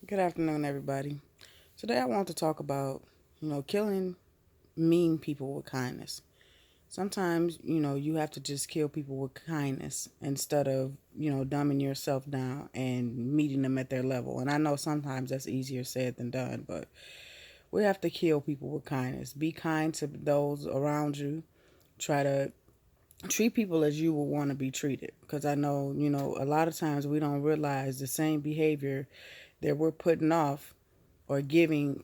Good afternoon, everybody. Today I want to talk about, killing mean people with kindness. Sometimes, you have to just kill people with kindness instead of, dumbing yourself down and meeting them at their level. And I know sometimes that's easier said than done, but we have to kill people with kindness. Be kind to those around you. Try to treat people as you would want to be treated. Because I know, a lot of times we don't realize the same behavior that we're putting off or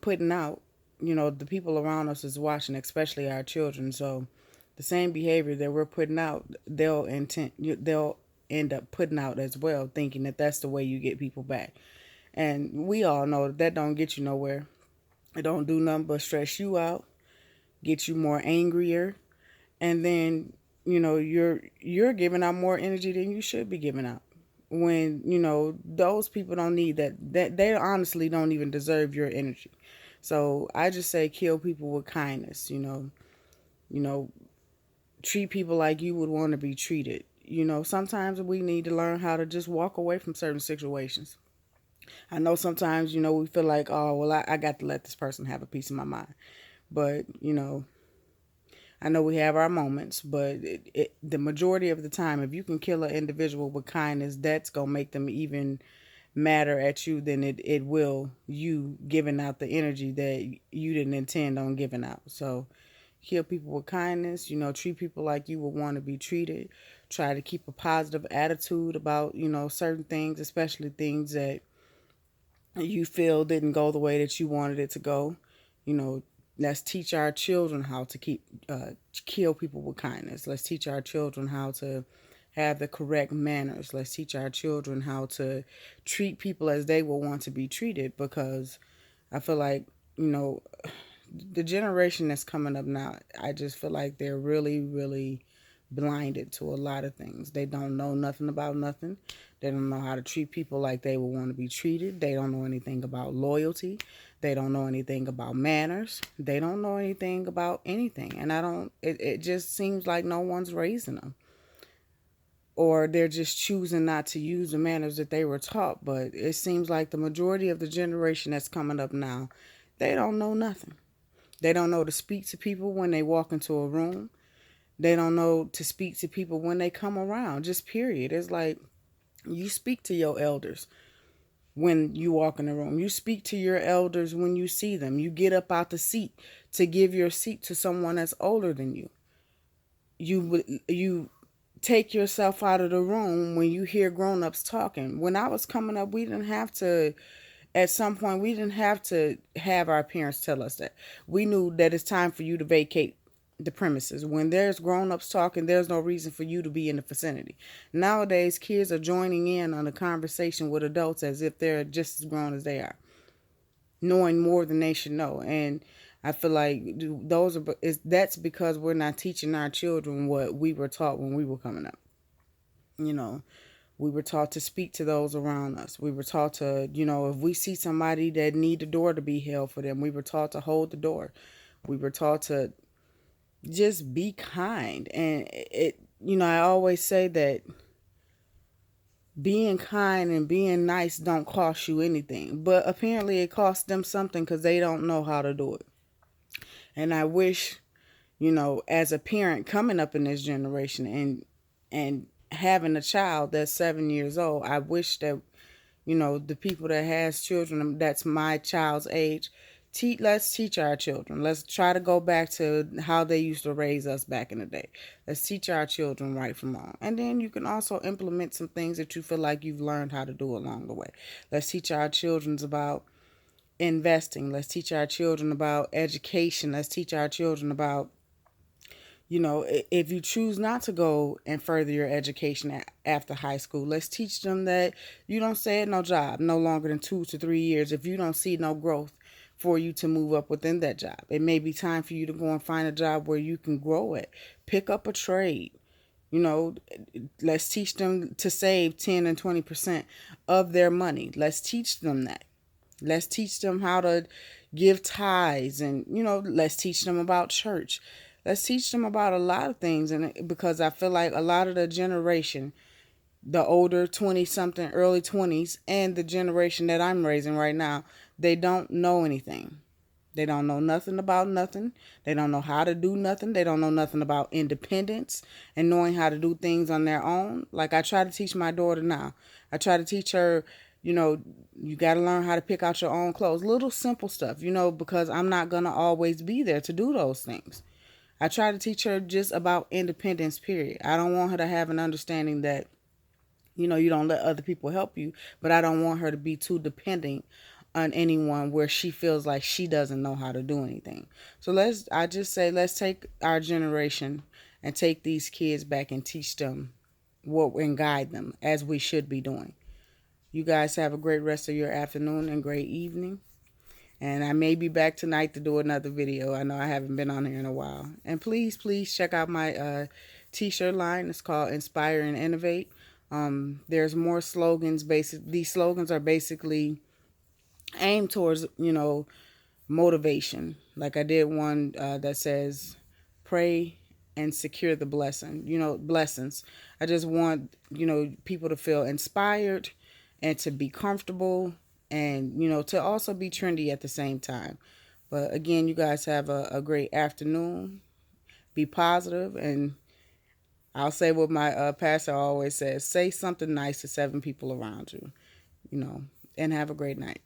putting out, the people around us is watching, especially our children. So the same behavior that we're putting out, they'll end up putting out as well, thinking that that's the way you get people back. And we all know that don't get you nowhere. It don't do nothing but stress you out, get you more angrier, and then you're giving out more energy than you should be giving out when those people don't need that they honestly don't even deserve your energy. So I just say kill people with kindness. You know treat people like you would want to be treated. Sometimes we need to learn how to just walk away from certain situations. I know sometimes we feel like, oh well, I got to let this person have a piece of my mind, but I know we have our moments, but the majority of the time, if you can kill an individual with kindness, that's going to make them even madder at you than it will you giving out the energy that you didn't intend on giving out. So kill people with kindness, treat people like you would want to be treated. Try to keep a positive attitude about, certain things, especially things that you feel didn't go the way that you wanted it to go. You know, let's teach our children how to kill people with kindness. Let's teach our children how to have the correct manners. Let's teach our children how to treat people as they will want to be treated, because I feel like, you know, the generation that's coming up now, I just feel like they're really, really blinded to a lot of things. They don't know nothing about nothing. They don't know how to treat people like they would want to be treated. They don't know anything about loyalty. They don't know anything about manners. They don't know anything about anything. And it just seems like no one's raising them. Or they're just choosing not to use the manners that they were taught. But it seems like the majority of the generation that's coming up now, they don't know nothing. They don't know to speak to people when they walk into a room. They don't know to speak to people when they come around. Just period. It's like you speak to your elders when you walk in the room. You speak to your elders when you see them. You get up out the seat to give your seat to someone that's older than you. You take yourself out of the room when you hear grown-ups talking. When I was coming up, we didn't have to at some point we didn't have to have our parents tell us that. We knew that it's time for you to vacate the premises. When there's grown-ups talking, there's no reason for you to be in the vicinity. Nowadays, kids are joining in on a conversation with adults as if they're just as grown as they are, knowing more than they should know. And I feel like that's because we're not teaching our children what we were taught when we were coming up. You know, we were taught to speak to those around us. We were taught to, if we see somebody that need the door to be held for them, we were taught to hold the door. We were taught to just be kind. And I always say that being kind and being nice don't cost you anything, but apparently it costs them something because they don't know how to do it. And I wish, as a parent coming up in this generation and having a child that's 7 years old, I wish that the people that has children that's my child's age, let's teach our children. Let's try to go back to how they used to raise us back in the day. Let's teach our children right from wrong. And then you can also implement some things that you feel like you've learned how to do along the way. Let's teach our children about investing. Let's teach our children about education. Let's teach our children about, if you choose not to go and further your education after high school, let's teach them that you don't stay at no job no longer than 2 to 3 years if you don't see no growth for you to move up within that job. It may be time for you to go and find a job where you can grow it. Pick up a trade. You know, let's teach them to save 10 and 20% of their money. Let's teach them that. Let's teach them how to give tithes, and let's teach them about church. Let's teach them about a lot of things, and because I feel like a lot of the generation, the older 20 something, early 20s, and the generation that I'm raising right now, they don't know anything. They don't know nothing about nothing. They don't know how to do nothing. They don't know nothing about independence and knowing how to do things on their own. Like I try to teach my daughter now. I try to teach her, you know, you got to learn how to pick out your own clothes. Little simple stuff, you know, because I'm not going to always be there to do those things. I try to teach her just about independence, period. I don't want her to have an understanding that, you know, you don't let other people help you, but I don't want her to be too dependent on anyone where she feels like she doesn't know how to do anything. So I just say, let's take our generation and take these kids back and teach them what and guide them as we should be doing. You guys have a great rest of your afternoon and great evening. And I may be back tonight to do another video. I know I haven't been on here in a while. And please check out my t-shirt line. It's called Inspire and Innovate. There's more slogans. These slogans are basically aimed towards, you know, motivation. Like I did one that says, pray and secure the blessing, you know, blessings. I just want, you know, people to feel inspired and to be comfortable and, you know, to also be trendy at the same time. But again, you guys have a great afternoon. Be positive, and I'll say what my pastor always says: say something nice to 7 people around you, you know, and have a great night.